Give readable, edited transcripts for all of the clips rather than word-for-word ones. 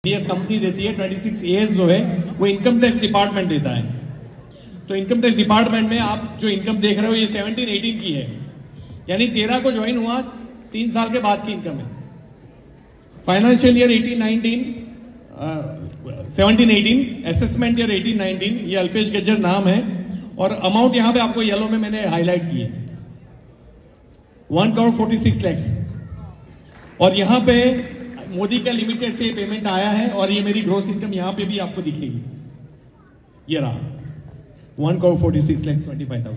TDS company देती है, 26 AS जो है वो इनकम टैक्स डिपार्टमेंट देता है। तो इनकम टैक्स डिपार्टमेंट में आप जो इनकम देख रहे हो ये 17-18 की है, यानी 13 को ज्वाइन हुआ, 3 साल के बाद की इनकम है। फाइनेंशियल ईयर 17-18, असेसमेंट ईयर 18-19, ये अल्पेश गज्जर नाम है। और अमाउंट यहां पे आपको येलो में मैंने हाईलाइट की है, 1,46 लाख। और यहां पे मोदी का लिमिटेड से पेमेंट आया है और ये मेरी ग्रोस इनकम यहां पे भी आपको दिखेगी, ये रहा 1,46,25,000।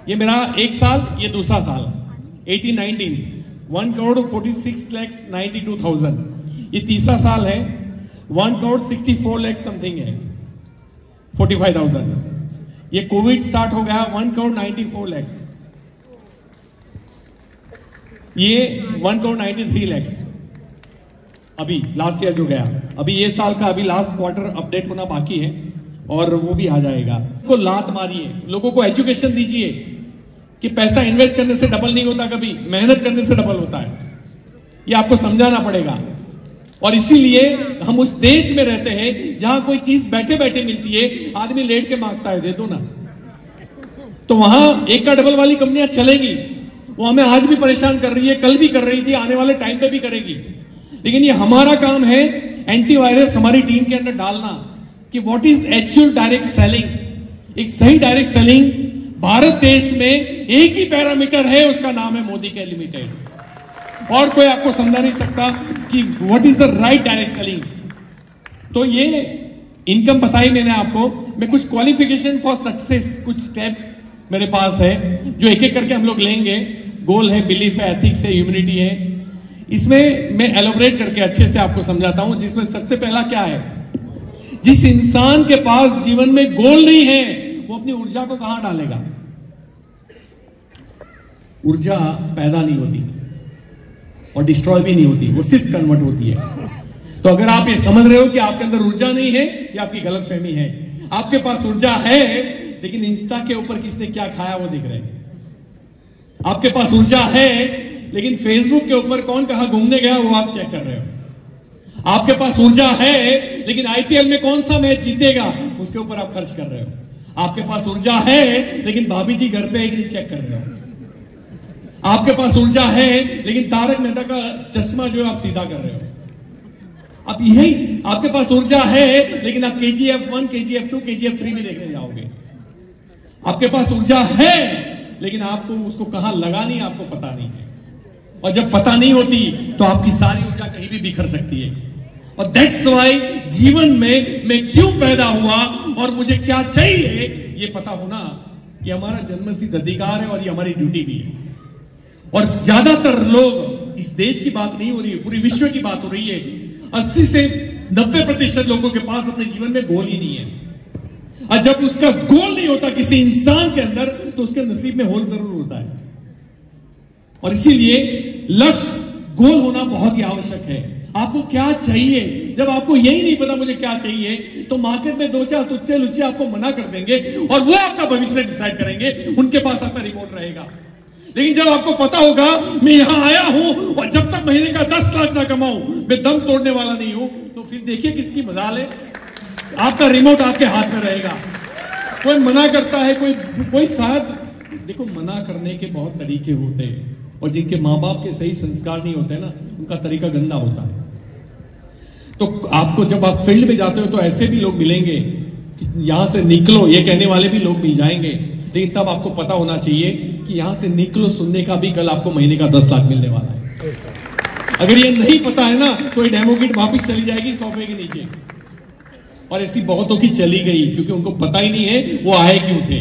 ये मेरा एक साल, ये दूसरा साल 18-19, 1,46,92,000। ये तीसरा साल है, 1,64 लाख समथिंग है, 45,000। ये कोविड स्टार्ट हो गया, 1,94 लाख। ये 1,93 लाख अभी लास्ट ईयर जो गया। अभी ये साल का अभी लास्ट क्वार्टर अपडेट होना बाकी है और वो भी आ जाएगा। को लात मारिए, लोगों को एजुकेशन दीजिए कि पैसा इन्वेस्ट करने से डबल नहीं होता, कभी मेहनत करने से डबल होता है। ये आपको समझाना पड़ेगा। और इसीलिए हम उस देश में रहते हैं जहां कोई चीज बैठे बैठे मिलती है, आदमी लेट के मांगता है दे दो ना। तो वहां एक का डबल वाली कंपनियां चलेंगी, वो हमें आज भी परेशान कर रही है, कल भी कर रही थी, आने वाले टाइम पे भी करेगी। लेकिन ये हमारा काम है एंटीवायरस हमारी टीम के अंदर डालना कि what is actual direct selling. एक सही डायरेक्ट सेलिंग भारत देश में एक ही पैरामीटर है, उसका नाम है मोदी के लिमिटेड। और कोई आपको समझा नहीं सकता कि what is the right direct selling. तो ये इनकम बताई मैंने आपको। मैं कुछ क्वालिफिकेशन फॉर सक्सेस, कुछ स्टेप्स मेरे पास है जो एक एक करके हम लोग लेंगे। गोल है, बिलीफ है, एथिक्स है, ह्यूमैनिटी है। इसमें मैं एलोबरेट करके अच्छे से आपको समझाता हूं। जिसमें सबसे पहला क्या है, जिस इंसान के पास जीवन में गोल नहीं है वो अपनी ऊर्जा को कहां डालेगा। ऊर्जा पैदा नहीं होती और डिस्ट्रॉय भी नहीं होती, वो सिर्फ कन्वर्ट होती है। तो अगर आप ये समझ रहे हो कि आपके अंदर ऊर्जा नहीं है, ये आपकी गलतफहमी है। आपके पास ऊर्जा है, लेकिन इंस्टा के ऊपर किसने क्या खाया वो देख रहे हैं। आपके पास ऊर्जा है, लेकिन फेसबुक के ऊपर कौन कहां घूमने गया वो आप चेक कर रहे हो। आपके पास ऊर्जा है, लेकिन आईपीएल में कौन सा मैच जीतेगा उसके ऊपर आप खर्च कर रहे हो। आपके पास ऊर्जा है, लेकिन भाभी जी घर पे है कि नहीं चेक कर रहे हो। आपके पास ऊर्जा है, लेकिन तारक मेहता का चश्मा जो है आप सीधा कर रहे हो। अब यही आपके पास ऊर्जा है, लेकिन आप KGF 1, KGF 2, KGF 3 भी देखने जाओगे। आपके पास ऊर्जा है, लेकिन आपको उसको कहां लगानी आपको पता नहीं है। और जब पता नहीं होती तो आपकी सारी ऊर्जा कहीं भी बिखर सकती है। और दैट्स व्हाई जीवन में मैं क्यों पैदा हुआ और मुझे क्या चाहिए ये पता होना, ये हमारा जन्मसिद्ध अधिकार है और ये हमारी ड्यूटी भी है। और ज्यादातर लोग, इस देश की बात नहीं हो रही है, पूरी विश्व की बात हो रही है, 80 से 90% लोगों के पास अपने जीवन में गोल ही नहीं है। और जब उसका गोल नहीं होता किसी इंसान के अंदर, तो उसके नसीब में होल जरूर होता है। और इसीलिए लक्ष्य, गोल होना बहुत ही आवश्यक है। आपको क्या चाहिए, जब आपको यही नहीं पता मुझे क्या चाहिए, तो मार्केट में 2-4 तुच्चे लुच्चे आपको मना कर देंगे और वो आपका भविष्य डिसाइड करेंगे। उनके पास आपका रिमोट रहेगा। लेकिन जब आपको पता होगा मैं यहां आया हूं और जब तक महीने का 10 लाख ना कमाऊं मैं दम तोड़ने वाला नहीं हूं, तो फिर देखिए किसकी मजाल है। आपका रिमोट आपके हाथ में रहेगा। कोई मना करता है, कोई शायद, देखो मना करने के बहुत तरीके होते हैं और जिनके माँ बाप के सही संस्कार नहीं होते ना, उनका तरीका गंदा होता है। तो आपको जब आप फील्ड में जाते हो तो ऐसे भी लोग मिलेंगे कि यहां से निकलो ये कहने वाले भी लोग मिल जाएंगे। लेकिन तब आपको पता होना चाहिए कि यहां से निकलो सुनने का भी कल आपको महीने का 10 लाख मिलने वाला है। अगर ये नहीं पता है ना, तो ये डेमो किट वापिस चली जाएगी सोफे के नीचे। और ऐसी बहुतों की चली गई क्योंकि उनको पता ही नहीं है वो आए क्यों थे।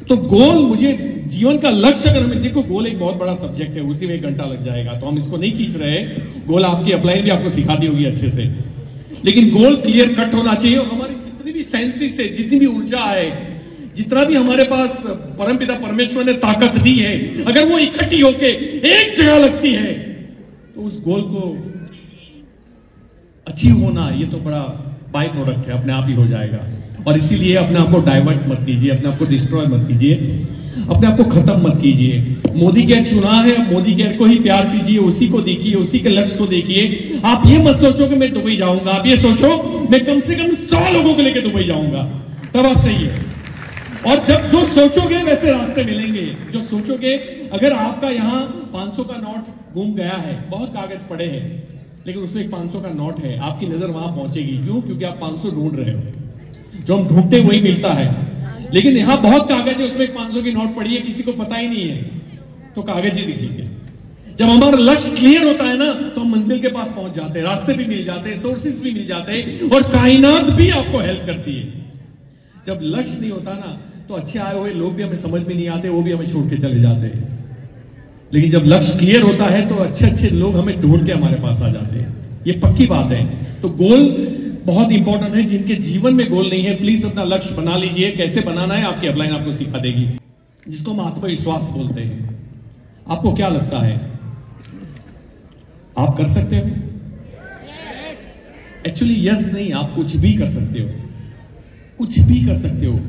तो गोल, मुझे जीवन का लक्ष्य, अगर हमें देखो, गोल एक बहुत बड़ा सब्जेक्ट है, उसी में 1 घंटा लग जाएगा, तो हम इसको नहीं खींच रहे। गोल आपकी अपलाइन भी आपको सिखा दी होगी अच्छे से, लेकिन गोल क्लियर कट होना चाहिए। और हमारी जितनी भी सेंसेस है, जितनी भी ऊर्जा है, जितना भी हमारे पास परमपिता परमेश्वर ने ताकत दी है, अगर वो इकट्ठी होके एक जगह लगती है तो उस गोल को अचीव होना, ये तो बड़ा बाय प्रोडक्ट है, अपने आप ही हो जाएगा। और इसीलिए अपने आप को डाइवर्ट मत कीजिए, अपने आप को डिस्ट्रॉय मत कीजिए। अपने आप को खत्म मत कीजिए। मोदी के चुना है, मोदी के को ही प्यार कीजिए, उसी को देखिए, उसी के लक्ष्य को देखिए। आप ये मत सोचो कि मैं दुबई जाऊंगा, आप ये सोचो मैं कम से कम 100 लोगों को लेकर दुबई जाऊंगा, तब आप सही है। और जब जो सोचोगे वैसे रास्ते मिलेंगे। जो सोचोगे, अगर आपका यहाँ 500 का नोट गुम गया है, बहुत कागज पड़े हैं, लेकिन उसमें एक 500 का नोट है, आपकी नजर वहां पहुंचेगी। क्यों? क्योंकि आप 500 ढूंढ रहे हो। जो हम ढूंढते वही मिलता है। लेकिन यहां बहुत कागज है, उसमें एक 500 की नोट पड़ी है, किसी को पता ही नहीं है, तो कागज ही दिखेंगे। जब हमारा लक्ष्य क्लियर होता है ना, तो हम मंजिल के पास पहुंच जाते हैं, रास्ते भी मिल जाते हैं, सोर्सेस भी मिल जाते हैं, और कायनात भी आपको हेल्प करती है। जब लक्ष्य नहीं होता ना, तो अच्छे आए हुए लोग भी हमें समझ में नहीं आते, वो भी हमें छोड़ के चले जाते हैं। लेकिन जब लक्ष्य क्लियर होता है, तो अच्छे अच्छे लोग हमें ढूंढ के हमारे पास आ जाते हैं। ये पक्की बात है। तो गोल बहुत इंपॉर्टेंट है। जिनके जीवन में गोल नहीं है, प्लीज अपना लक्ष्य बना लीजिए। कैसे बनाना है, आपकी अपलाइन आपको सिखा देगी, जिसको हम आत्मविश्वास बोलते हैं। आपको क्या लगता है, आप कर सकते हो? एक्चुअली यस नहीं, आप कुछ भी कर सकते हो, कुछ भी कर सकते हो।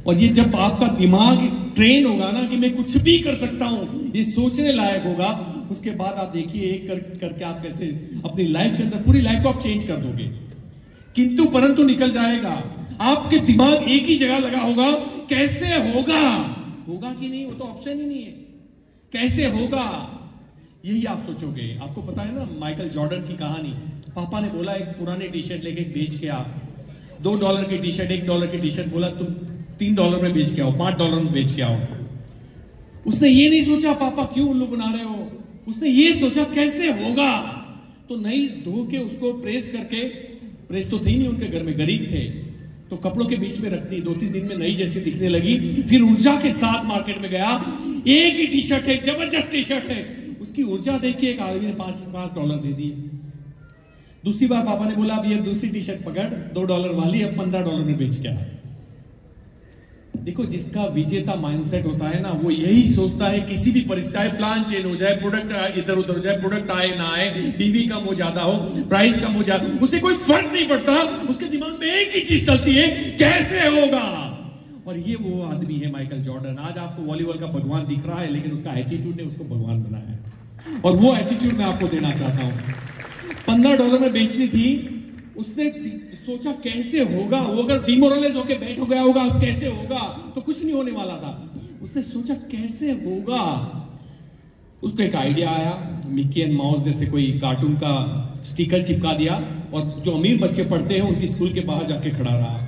और ये जब आपका दिमाग ट्रेन होगा ना कि मैं कुछ भी कर सकता हूं, ये सोचने लायक होगा, उसके बाद आप देखिए एक करके आप कैसे अपनी लाइफ के अंदर पूरी लाइफ को आप चेंज कर दोगे। किंतु परंतु निकल जाएगा। आपके दिमाग एक ही जगह लगा होगा, कैसे होगा, होगा कि नहीं, वो तो ऑप्शन ही नहीं है। कैसे होगा, यही आप सोचोगे। आपको पता है ना माइकल जॉर्डन की कहानी। पापा ने बोला एक पुराने टी शर्ट लेके बेच के आ। $2 की टी शर्ट, $1 की टी शर्ट, बोला तुम $3 में बेच के आओ, $5 में बेच के आओ। उसने ये नहीं सोचा पापा क्यों उल्लू बना रहे हो, उसने ये सोचा कैसे होगा। तो नई धो के उसको प्रेस करके, प्रेस तो थी नहीं उनके घर में, गरीब थे, तो कपड़ों के बीच में रखती, 2-3 दिन में नई जैसी दिखने लगी। फिर ऊर्जा के साथ मार्केट में गया, एक ही टी शर्ट है, जबरदस्त टी शर्ट है, उसकी ऊर्जा देख के एक आदमी ने $5 दे दिए। दूसरी बार पापा ने बोला अब ये दूसरी टी शर्ट पकड़, $2 वाली, अब $15 में बेच के आ। देखो, जिसका विजेता माइंडसेट होता है ना, वो यही सोचता है किसी भी परिस्थिति आए, प्लान चेंज हो जाए, प्रोडक्ट इधर उधर हो जाए, प्रोडक्ट आए ना आए, डीवी कम हो ज्यादा हो, प्राइस कम हो जाए, उसे कोई फर्क नहीं पड़ता। उसके दिमाग में एक ही चीज चलती है, कैसे होगा। और ये वो आदमी है माइकल जॉर्डन। आज आपको वॉलीबॉल का भगवान दिख रहा है, लेकिन उसका एटीट्यूड ने उसको भगवान बनाया है। और वो एटीट्यूड मैं आपको देना चाहता हूं। $15 में बेचनी थी, उसने सोचा कैसे होगा। वो अगर डिमोरलाइज होकर बैठ हो गया होगा, कैसे होगा, तो कुछ नहीं होने वाला था। उसने सोचा कैसे होगा। उसको एक आइडिया आया, मिक्की एंड माउस जैसे कोई कार्टून का स्टिकर चिपका दिया, और जो अमीर बच्चे पढ़ते हैं उनकी स्कूल के बाहर जाके खड़ा रहा।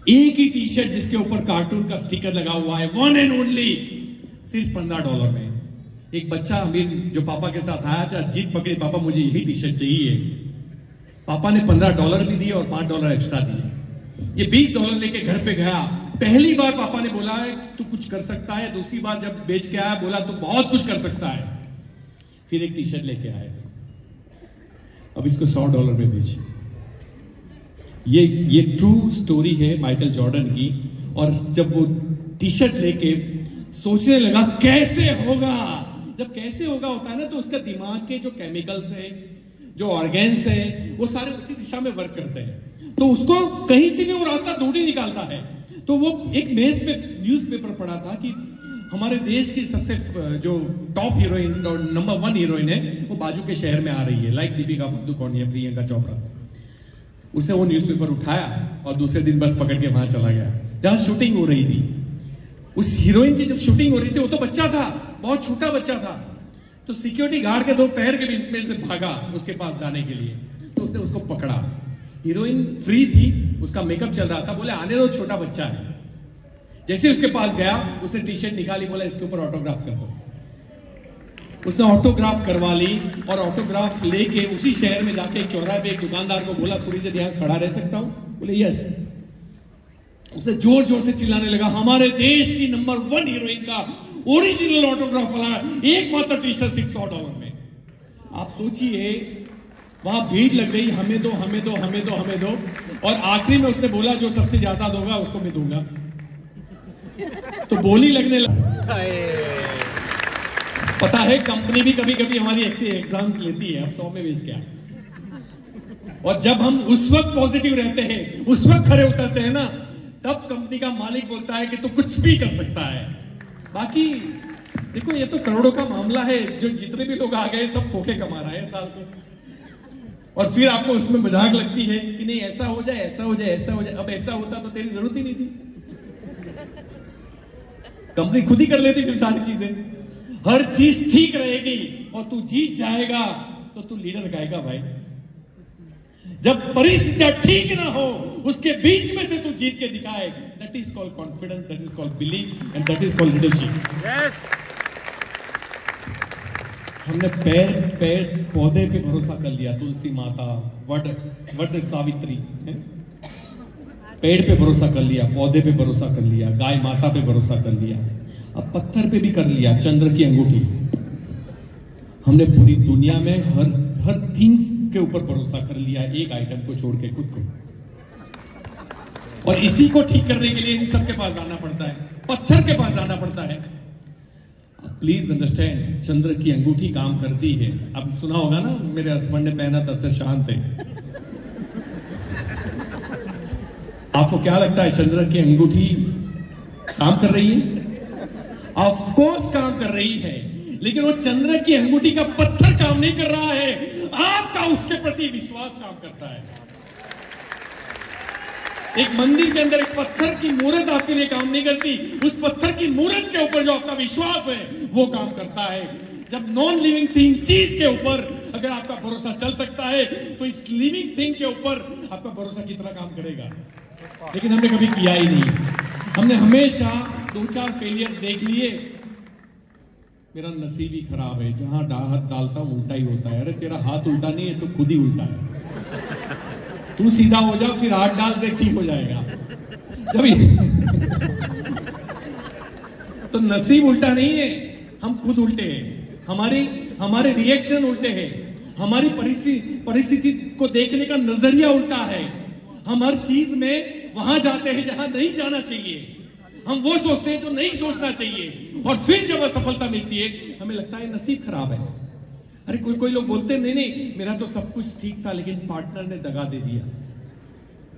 एक ही टी शर्ट जिसके ऊपर कार्टून का स्टिकर लगा हुआ है, वन एंड ओनली, सिर्फ $15 में। एक बच्चा अमीर जो पापा के साथ आया, चाहे जीत पकड़ी, पापा मुझे यही टी शर्ट चाहिए। पापा ने $15 भी दिए और $5 एक्स्ट्रा दिए। ये $20 लेके घर पे गया। पहली बार पापा ने बोला है तू कुछ कर सकता है, दूसरी बार जब बेच के आया बोला तू बहुत कुछ कर सकता है। फिर एक टी शर्ट लेके आए, अब इसको $100 में बेची। ये ट्रू स्टोरी है माइकल जॉर्डन की। और जब वो टी शर्ट लेके सोचने लगा कैसे होगा, जब कैसे होगा होता है ना, तो उसका दिमाग के जो केमिकल्स है, जो ऑर्गेन्स है, वो सारे उसी दिशा में वर्क करते हैं। तो उसको कहीं से भी वो रास्ता ढूंढ ही निकालता है। तो वो एक मेज पे न्यूज़पेपर पढ़ा था कि हमारे देश की सबसे जो टॉप हीरोइन और नंबर 1 हीरोइन है, वो बाजू के शहर में आ रही है, लाइक दीपिका पादुकोण या प्रियंका चोपड़ा। उसने वो न्यूज़पेपर उठाया और दूसरे दिन बस पकड़ के वहां चला गया जहां शूटिंग हो रही थी। उस हीरोइन की जब शूटिंग हो रही थी, वो तो बच्चा था, बहुत छोटा बच्चा था। तो सिक्योरिटी गार्ड के 2 पैर के बीच में से भागा उसके पास जाने के लिए, तो उसने उसको पकड़ा। हीरोइन फ्री थी, उसका मेकअप चल रहा था, बोले आने दो, छोटा बच्चा है। जैसे उसके पास गया, उसने टी शर्ट निकाली, बोला इसके ऊपर ऑटोग्राफ कर दो। उसने ऑटोग्राफ करवा ली और ऑटोग्राफ लेके उसी शहर में जाके एक चौराहे पे एक दुकानदार को बोला थोड़ी देर यहाँ खड़ा रह सकता हूं, बोले यस। उसने जोर जोर से चिल्लाने लगा, हमारे देश की नंबर 1 हीरोइन का ओरिजिनल ऑटोग्राफ वाला एकमात्र टी शर्ट सिर्फ $100 में। आप सोचिए, वहां भीड़ लग गई, हमें दो हमें दो हमें दो हमें दो, और आखिरी में उसने बोला जो सबसे ज्यादा दोगा उसको मैं दूंगा। तो बोली लगने लगा। पता है कंपनी भी कभी कभी हमारी ऐसी एग्जाम्स लेती है, अब 100 में बेच क्या। और जब हम उस वक्त पॉजिटिव रहते हैं, उस वक्त खड़े उतरते हैं ना, तब कंपनी का मालिक बोलता है कि तू कुछ भी कर सकता है। बाकी देखो, ये तो करोड़ों का मामला है। जो जितने भी लोग आ गए सब खोखे कमा रहे हैं साल के, और फिर आपको उसमें मजाक लगती है कि नहीं ऐसा हो जाए, ऐसा हो जाए, ऐसा हो जाए। अब ऐसा होता तो तेरी जरूरत ही नहीं थी, कंपनी खुद ही कर लेती फिर सारी चीजें। हर चीज ठीक रहेगी और तू जीत जाएगा तो तू लीडर गाएगा भाई। जब परिस्थितियां ठीक ना हो, उसके बीच में से तू जीत के दिखाए, that is called confidence, that is called belief and that is called leadership. Yes, हमने पेड़ पौधे पे भरोसा कर लिया, तुलसी माता, वट सावित्री, पेड़ पे भरोसा कर लिया, पौधे पे भरोसा कर लिया, गाय माता पे भरोसा कर लिया, अब पत्थर पे भी कर लिया, चंद्र की अंगूठी। हमने पूरी दुनिया में हर थिंग्स के ऊपर भरोसा कर लिया, एक आइटम को छोड़ के, खुद को। और इसी को ठीक करने के लिए इन सब के पास जाना पड़ता है, पत्थर के पास जाना पड़ता है। प्लीज अंडरस्टैंड, चंद्र की अंगूठी काम करती है। अब सुना होगा ना, मेरे हस्बैंड ने पहना तब से शांत है। आपको क्या लगता है चंद्र की अंगूठी काम कर रही है? ऑफ कोर्स काम कर रही है, लेकिन वो चंद्र की अंगूठी का पत्थर काम नहीं कर रहा है, आपका उसके प्रति विश्वास काम करता है। एक मंदिर के अंदर एक पत्थर की मूर्त आपके लिए काम नहीं करती, उस पत्थर की मूर्त के ऊपर जो आपका विश्वास है वो काम करता है। जब नॉन लिविंग थिंग, चीज के ऊपर अगर आपका भरोसा चल सकता है, तो इस लिविंग थिंग के ऊपर आपका भरोसा कितना काम करेगा। लेकिन हमने कभी किया ही नहीं। हमने हमेशा 2-4 फेलियर देख लिए, मेरा नसीब ही खराब है, जहां हाथ डालता हूं उल्टा ही होता है। अरे तेरा हाथ उल्टा नहीं है, तो खुद ही उल्टा है। तू सीधा हो जा, फिर हाथ डाल दे, ठीक हो जाएगा। तो नसीब उल्टा नहीं है, हम खुद उल्टे हैं। हमारे रिएक्शन उल्टे हैं, हमारी परिस्थिति को देखने का नजरिया उल्टा है। हम हर चीज में वहां जाते हैं जहां नहीं जाना चाहिए, हम वो सोचते हैं जो नहीं सोचना चाहिए, और फिर जब असफलता मिलती है हमें लगता है नसीब खराब है। अरे कोई लोग बोलते हैं नहीं, मेरा तो सब कुछ ठीक था, लेकिन पार्टनर ने दगा दे दिया।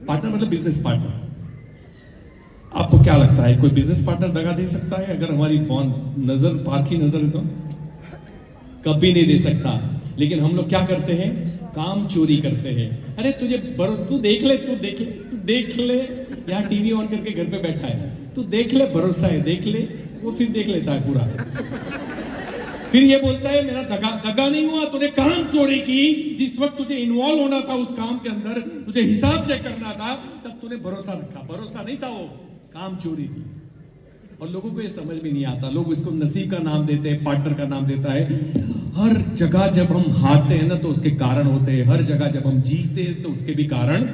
पार्टनर मतलब बिजनेस पार्टनर। आपको क्या लगता है कोई बिजनेस पार्टनर दगा दे सकता है? अगर हमारी नजर पारखी नजर है तो कभी नहीं दे सकता। लेकिन हम लोग क्या करते हैं? काम चोरी करते हैं। अरे तू देख ले, यहाँ टीवी ऑन करके घर पे बैठा है, तू देख ले, भरोसा है, देख ले। वो फिर देख लेता है पूरा, फिर ये बोलता है मेरा दगा नहीं हुआ, तूने काम चोरी की। जिस वक्त तुझे इन्वॉल्व होना था उस काम के अंदर, तुझे हिसाब चेक करना था, तब तूने भरोसा रखा। भरोसा नहीं था, वो काम चोरी थी। और लोगों को ये समझ में नहीं आता, लोग इसको नसीब का नाम देते हैं, पार्टनर का नाम देता है। हर जगह जब हम हारते हैं ना, तो उसके कारण होते हैं, हर जगह जब हम जीतते हैं तो उसके भी कारण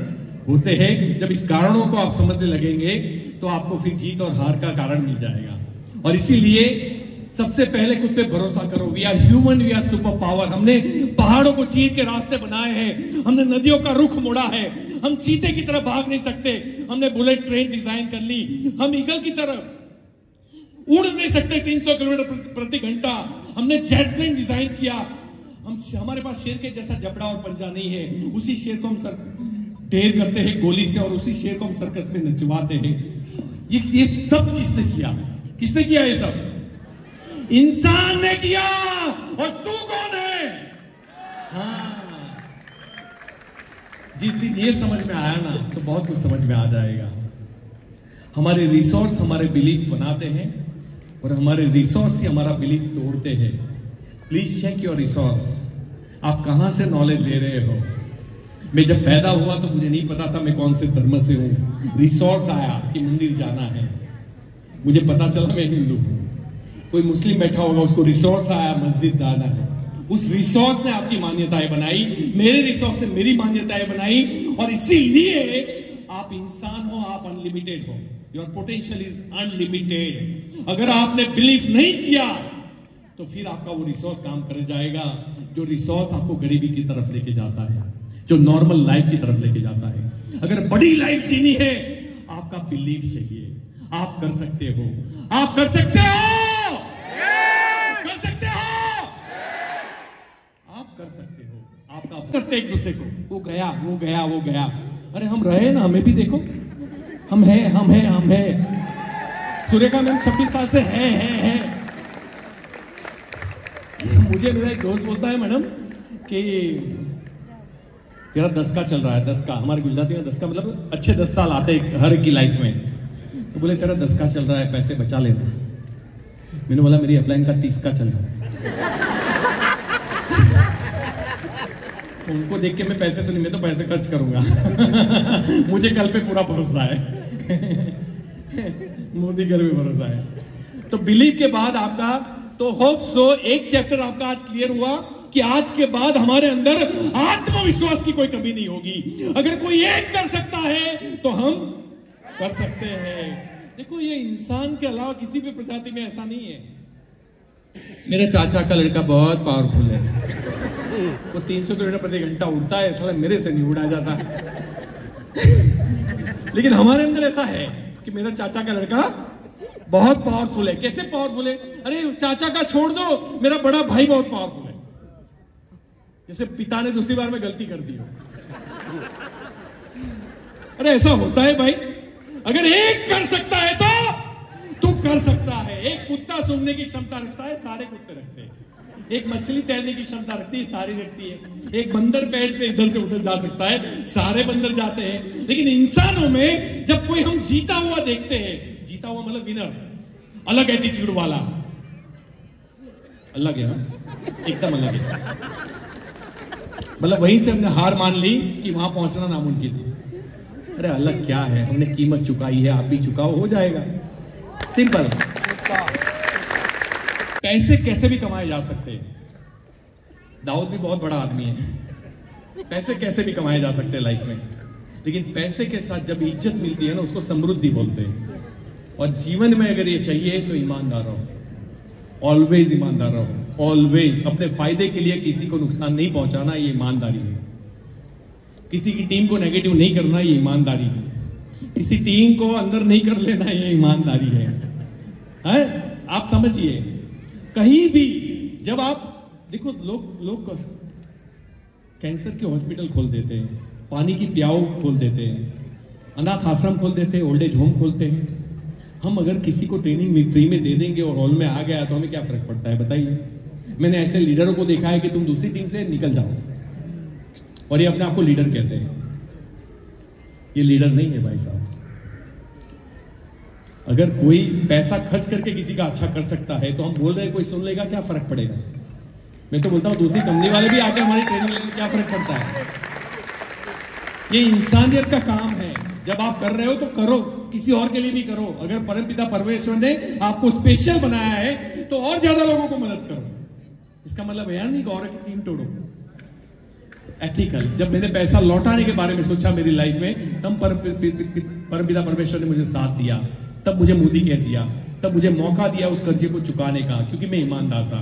होते हैं। जब इस कारणों को आप समझने लगेंगे तो आपको फिर जीत और हार का कारण मिल जाएगा। और इसीलिए सबसे पहले खुद पे भरोसा करो। We are human, we are super power. हमने पहाड़ों को चीर के रास्ते बनाए हैं, हमने नदियों का रुख मोड़ा है। हम चीते की तरह भाग नहीं सकते, हमने बुलेट ट्रेन डिजाइन कर ली। हम ईगल की तरह उड़ नहीं सकते 300 किलोमीटर प्रति घंटा, हमने जेट प्लेन डिजाइन किया। हमारे पास शेर के जैसा जबड़ा और पंजा नहीं है, उसी शेर को हम ढेर करते हैं गोली से, और उसी शेर को हम सर्कस में नचवाते हैं। ये सब किसने किया? किसने किया ये सब? इंसान ने किया। और तू कौन है? हाँ, जिस दिन ये समझ में आया ना, तो बहुत कुछ समझ में आ जाएगा। हमारे रिसोर्स हमारे बिलीफ बनाते हैं, और हमारे रिसोर्स ही हमारा बिलीफ तोड़ते हैं। Please check your resource. आप कहां से नॉलेज ले रहे हो? मैं जब पैदा हुआ तो मुझे नहीं पता था मैं कौन से धर्म से हूं। रिसोर्स आया कि मंदिर जाना है, मुझे पता चला मैं हिंदू हूं। कोई मुस्लिम बैठा होगा, उसको रिसोर्स आया मस्जिद जाना है। उस रिसोर्स ने आपकी मान्यताएं बनाई, मेरे रिसोर्स ने मेरी मान्यताएं बनाई। और इसीलिए आप इंसान हो, आप अनलिमिटेड हो। Your potential is unlimited. अगर आपने बिलीव नहीं किया तो फिर आपका वो रिसोर्स काम कर जाएगा, जो रिसोर्स आपको गरीबी की तरफ लेके जाता है, जो नॉर्मल लाइफ की तरफ लेके जाता है। अगर बड़ी लाइफ जीनी है, आपका बिलीव चाहिए। आप कर सकते हो, आप कर सकते हो, कर सकते हो, आप कर सकते हो। आपका करते एक दूसरे को, वो गया, वो गया, वो गया। अरे हम रहे ना, हमें भी देखो, हम हैं। सुरेखा मैम 26 साल से हैं। मुझे मेरा एक दोस्त बोलता है मैडम कि तेरा 10 का चल रहा है, 10 का, हमारे गुजराती में 10 का मतलब अच्छे 10 साल आते हैं हर एक की लाइफ में। तो बोले तेरा 10 का चल रहा है, पैसे बचा लेना। मैंने बोला मेरी अपलाइन का 30 का चल रहा है। तो उनको देख के मैं पैसे तो नहीं, मैं तो पैसे खर्च करूंगा। मुझे कल पे पूरा भरोसा है। मोदी घर में भरोसा है। तो बिलीव के बाद आपका, तो होप सो एक चैप्टर आपका आज क्लियर हुआ कि आज के बाद हमारे अंदर आत्मविश्वास की कोई कमी नहीं होगी। अगर कोई एक कर सकता है तो हम कर सकते हैं। देखो ये इंसान के अलावा किसी भी प्रजाति में ऐसा नहीं है। मेरे चाचा का लड़का बहुत पावरफुल है, वो 300 किलोमीटर प्रति घंटा उड़ता है, साला मेरे से नहीं उड़ा जाता। लेकिन हमारे अंदर ऐसा है कि मेरा चाचा का लड़का बहुत पावरफुल है। कैसे पावरफुल है? अरे चाचा का छोड़ दो, मेरा बड़ा भाई बहुत पावरफुल है। जैसे पिता ने दूसरी बार में गलती कर दी हो। अरे ऐसा होता है भाई, अगर एक कर सकता है तो तू कर सकता है। एक कुत्ता सूंघने की क्षमता रखता है, सारे कुत्ते रखते हैं। एक मछली तैरने की क्षमता रखती है, सारी रखती है। एक बंदर पैर से इधर से उधर जा सकता है, सारे बंदर जाते हैं। लेकिन इंसानों में जब कोई हम जीता हुआ देखते हैं, जीता हुआ मतलब विनर, अलग एटीट्यूड वाला, अलग है ना, एकदम अलग है। मतलब वहीं से हमने हार मान ली कि वहां पहुंचना नामुमकिन है। अरे अलग क्या है, हमने कीमत चुकाई है, आप भी चुकाओ, हो जाएगा, सिंपल। पैसे कैसे भी कमाए जा सकते हैं। दाऊद भी बहुत बड़ा आदमी है। पैसे कैसे भी कमाए जा सकते हैं लाइफ में, लेकिन पैसे के साथ जब इज्जत मिलती है ना, उसको समृद्धि बोलते हैं। और जीवन में अगर ये चाहिए तो ईमानदार रहो, ऑलवेज ईमानदार रहो, ऑलवेज। अपने फायदे के लिए किसी को नुकसान नहीं पहुंचाना, ये ईमानदारी है। किसी की टीम को नेगेटिव नहीं करना, ये ईमानदारी है। किसी टीम को अंदर नहीं कर लेना, ये ईमानदारी है। आप समझिए, कहीं भी जब आप देखो, लोग कैंसर के हॉस्पिटल खोल देते हैं, पानी की प्याऊ खोल देते हैं, अनाथ आश्रम खोल देते हैं, ओल्ड एज होम खोलते हैं। हम अगर किसी को ट्रेनिंग फ्री में दे देंगे और हॉल में आ गया तो हमें क्या फर्क पड़ता है, बताइए। मैंने ऐसे लीडरों को देखा है कि तुम दूसरी टीम से निकल जाओ, और ये अपने आप को लीडर कहते हैं। ये लीडर नहीं है भाई साहब। अगर कोई पैसा खर्च करके किसी का अच्छा कर सकता है तो हम बोल रहे हैं कोई सुन लेगा, क्या फर्क पड़ेगा। मैं तो बोलता हूं दूसरी कंपनी वाले भी आके हमारी ट्रेनिंग लेंगे, क्या फर्क पड़ता है। ये इंसानियत का काम है। जब आप कर रहे हो तो करो, किसी और के लिए भी करो। अगर परमपिता परमेश्वर ने आपको स्पेशल बनाया है तो और ज्यादा लोगों को मदद करो। इसका मतलब यह नहीं गौरव की टीम तोड़ो। एथिकल। जब मैंने पैसा लौटाने के बारे में सोचा मेरी लाइफ में, तब परमपिता परमेश्वर ने मुझे साथ दिया, तब मुझे मोदी कह दिया, तब मुझे मौका दिया उस कर्जे को चुकाने का, क्योंकि मैं ईमानदार था।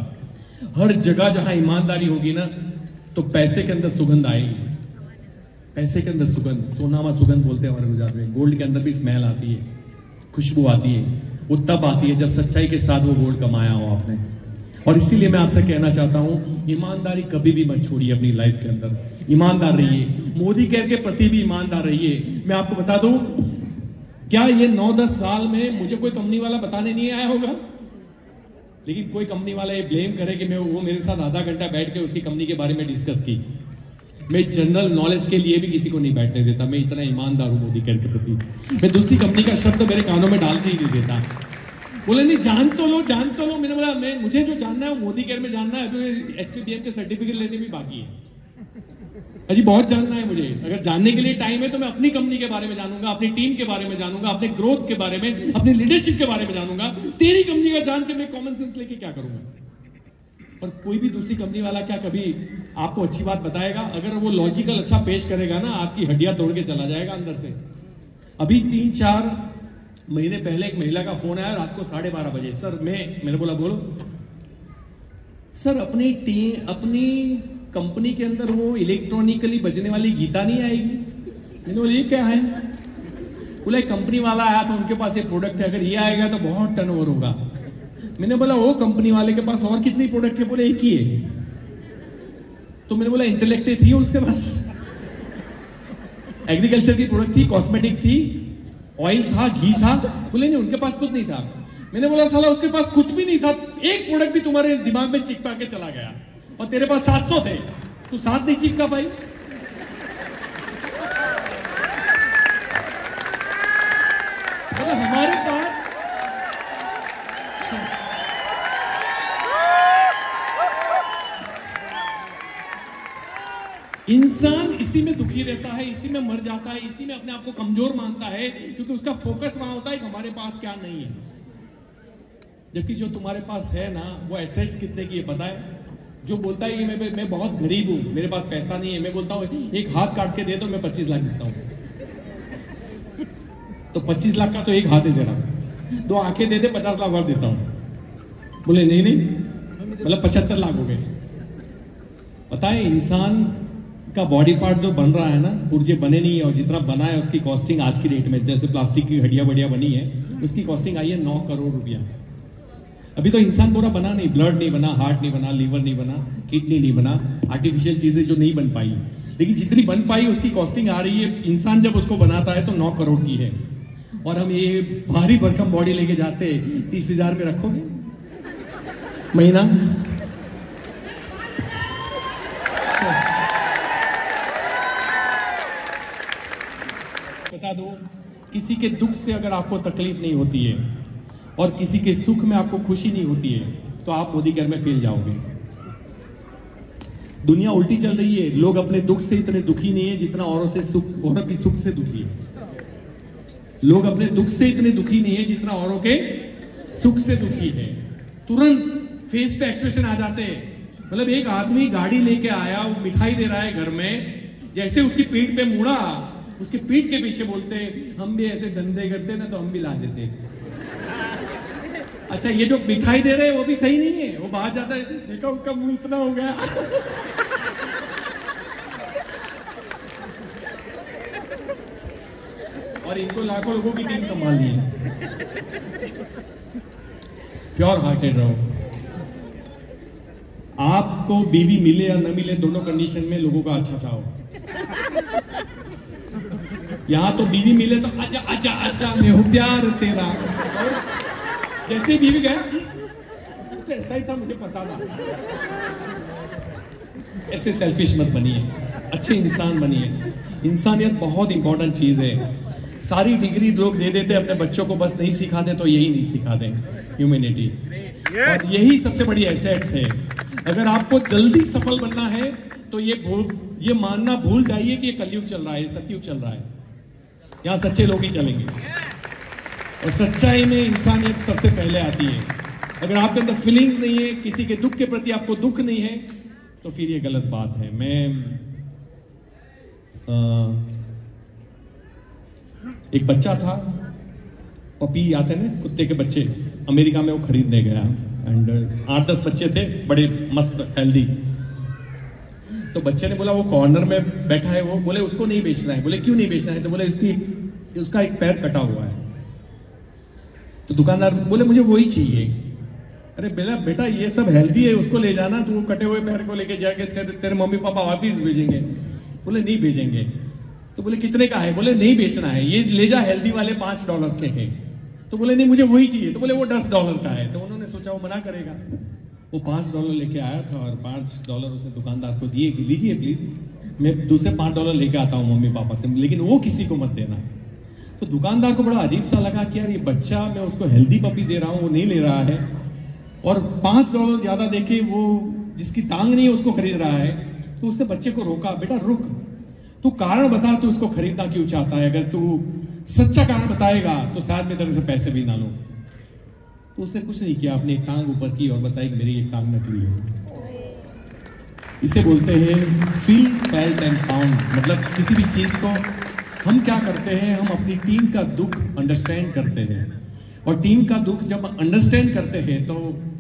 हर जगह जहां ईमानदारी होगी ना, तो पैसे के अंदर सुगंध आएगी। पैसे के अंदर सुगंध, सोनामा सुगंध बोलते हैं हमारे गुजरात में। गोल्ड के अंदर भी स्मेल आती है, खुशबू आती है। वो तब आती है जब सच्चाई के साथ वो गोल्ड कमाया हो आपने। और इसीलिए मैं आपसे कहना चाहता हूं, ईमानदारी कभी भी मत छोड़िए अपनी लाइफ के अंदर। ईमानदार रहिए, मोदी केयर के प्रति भी ईमानदार रहिए। मैं आपको बता दूं, क्या ये 9-10 साल में मुझे कोई कंपनी वाला बताने नहीं आया होगा, लेकिन कोई कंपनी वाला ये ब्लेम करे कि वो मेरे साथ आधा घंटा बैठ के उसकी कंपनी के बारे में डिस्कस की। मैं जनरल नॉलेज के लिए भी किसी को नहीं बैठने देता। मैं इतना ईमानदार हूं मोदी केयर के प्रति। मैं दूसरी कंपनी का शब्द मेरे कानों में डालते ही नहीं देता। बोले नहीं, जान तो लो, जान तो लो। मैंने बोला मुझे जो जानना है वो मोदी केयर में जानना है। अभी एसपीबीएम के सर्टिफिकेट लेने भी बाकी है, अजी बहुत जानना है मुझे। अगर जानने के लिए टाइम है तो मैं अपनी कंपनी के बारे में जानूंगा, अपनी टीम के बारे में जानूंगा, अपने ग्रोथ के बारे में, अपनी लीडरशिप के बारे में जानूंगा। तेरी कंपनी का जान के मैं कॉमन सेंस लेके क्या करूंगा। और कोई भी दूसरी कंपनी वाला क्या कभी आपको अच्छी बात बताएगा? अगर वो लॉजिकल अच्छा पेश करेगा ना, आपकी हड्डियां तोड़ के चला जाएगा अंदर से। अभी 3-4 महीने पहले एक महिला का फोन आया रात को 12:30 बजे। सर मैंने बोला बोलो। सर अपनी कंपनी के अंदर वो इलेक्ट्रॉनिकली बजने वाली गीता नहीं आएगी। मैंने बोला ये क्या है? बोला कंपनी वाला आया था, उनके पास ये प्रोडक्ट है, अगर ये आएगा तो बहुत टर्नओवर होगा। मैंने बोला वो कंपनी वाले के पास और कितनी प्रोडक्ट है? बोले एक ही है। तो मैंने बोला इंटेलेक्ट थी उसके पास? एग्रीकल्चर की प्रोडक्ट थी, कॉस्मेटिक थी, ऑयल था, घी था? बोले नहीं, उनके पास कुछ नहीं था। मैंने बोला साला उसके पास कुछ भी नहीं था, एक प्रोडक्ट भी तुम्हारे दिमाग में चिपका के चला गया और तेरे पास 700 थे, तू 7 नहीं चिपका पाई। मतलब हमारे पास इंसान इसी में दुखी रहता है, इसी में मर जाता है, इसी में अपने आप को कमजोर मानता है, क्योंकि उसका फोकस वहां होता है कि हमारे पास क्या नहीं है। जबकि जो तुम्हारे पास है ना, वो एसेट्स कितने की है पता है? जो बोलता है कि मैं बहुत गरीब हूं, मेरे पास पैसा नहीं है, मैं बोलता हूं एक हाथ काट के दे दो, मैं 25 लाख देता हूं। तो 25 लाख का तो एक हाथ ही दे रहा हूं, 2 आंखें दे दे 50 लाख और देता हूं। बोले नहीं, मतलब 75 लाख हो गए। पता है इंसान का बॉडी पार्ट जो बन रहा है ना, पुर्जे बने नहीं है, और जितना बना है उसकी कॉस्टिंग आज की डेट में, जैसे प्लास्टिक की हड्डियां बढ़िया बनी है, उसकी कॉस्टिंग आई है 9 करोड़ रुपया। अभी तो इंसान पूरा बना नहीं, ब्लड नहीं बना, हार्ट नहीं बना, लीवर नहीं बना, किडनी नहीं बना, आर्टिफिशियल चीजें जो नहीं बन पाई, लेकिन जितनी बन पाई उसकी कॉस्टिंग आ रही है। इंसान जब उसको बनाता है तो 9 करोड़ की है, और हम ये भारी भरकम बॉडी लेके जाते 30,000 पे रखोगे महीना। बता दो, किसी के दुख से अगर आपको तकलीफ नहीं होती है और किसी के सुख में आपको खुशी नहीं होती है, तो आप मोदी घर में फेल जाओगे। दुनिया उल्टी चल रही है, लोग अपने दुख से इतने दुखी नहीं है जितना औरों की सुख से दुखी है। लोग अपने दुख से इतने दुखी नहीं है जितना औरों के सुख से दुखी है। तुरंत फेस पे एक्सप्रेशन आ जाते हैं। मतलब एक आदमी गाड़ी लेके आया, वो मिठाई दे रहा है घर में, जैसे उसकी पीठ पे मुड़ा, उसके पीठ के पीछे बोलते हम भी ऐसे धंधे करते ना तो हम भी ला देते। अच्छा, ये जो मिठाई दे रहे हैं वो भी सही नहीं है, वो बाहर जाता है, देखा उसका मुंह इतना हो गया। और इनको लाखों लोगों की टीम संभालनी है। प्योर हार्टेड रहो। आपको बीवी मिले या न मिले, दोनों कंडीशन में लोगों का अच्छा चाहो। यहां तो बीवी मिले तो आजा आजा आजा मैं हूं प्यार तेरा, जैसे बीवी गया तो ऐसा ही था, मुझे पता था। ऐसे सेल्फिश मत बनिए, अच्छे इंसान बनिए। इंसानियत बहुत इंपॉर्टेंट चीज है। सारी डिग्री लोग दे देते अपने बच्चों को, बस नहीं सिखाते तो यही नहीं सिखाते, ह्यूमैनिटी। और यही सबसे बड़ी एसेट्स है। अगर आपको जल्दी सफल बनना है तो ये मानना भूल जाइए कि ये कलयुग चल रहा है, सतयुग चल रहा है। यहां सच्चे लोग ही चलेंगे, और सच्चाई में इंसानियत सबसे पहले आती है। अगर आपके अंदर फीलिंग्स नहीं है, किसी के दुख के प्रति आपको दुख नहीं है, तो फिर ये गलत बात है। एक बच्चा था, पपी आते ना कुत्ते के बच्चे, अमेरिका में वो खरीदने गया, एंड 8-10 बच्चे थे, बड़े मस्त हेल्दी। तो बच्चे ने बोला, वो कॉर्नर में बैठा है, वो बोले उसको नहीं बेचना है। बोले क्यों नहीं बेचना है? तो बोले उसका एक पैर कटा हुआ है। तो दुकानदार बोले मुझे वही चाहिए। अरे बेटा ये सब हेल्दी है, उसको ले जाना, तू कटे हुए पैर को लेके जाके तेरे मम्मी पापा वापिस भेजेंगे। बोले नहीं भेजेंगे। तो बोले कितने का है? बोले नहीं बेचना है, ये ले जा, हेल्दी वाले $5 के हैं। तो बोले नहीं मुझे वही चाहिए। तो बोले वो $10 का है। तो उन्होंने सोचा वो मना करेगा। वो $5 लेके आया था और $5 उसने दुकानदार को दिए कि लीजिए प्लीज, मैं दूसरे $5 लेके आता हूँ मम्मी पापा से, लेकिन वो किसी को मत देना। तो दुकानदार को बड़ा अजीब सा लगा कि यार ये बच्चा, मैं उसको हेल्दी पपी दे रहा हूँ, वो नहीं ले रहा है, और $5 ज्यादा देके वो जिसकी टांग नहीं है उसको खरीद रहा है। तो उसने बच्चे को रोका, बेटा रुक, तू कारण बता, तू उसको खरीदना क्यों चाहता है? अगर तू सच्चा कारण बताएगा तो शायद मैं तेरे से पैसे भी ना लूं। तो उसने कुछ नहीं किया, अपनी एक टांग ऊपर की और बताई कि मेरी एक टांग नकली है। इसे बोलते हैं फील, फेल्ट एंड फाउंड। मतलब किसी भी चीज को हम क्या करते हैं, हम अपनी टीम का दुख अंडरस्टैंड करते हैं, और टीम का दुख जब अंडरस्टैंड करते हैं तो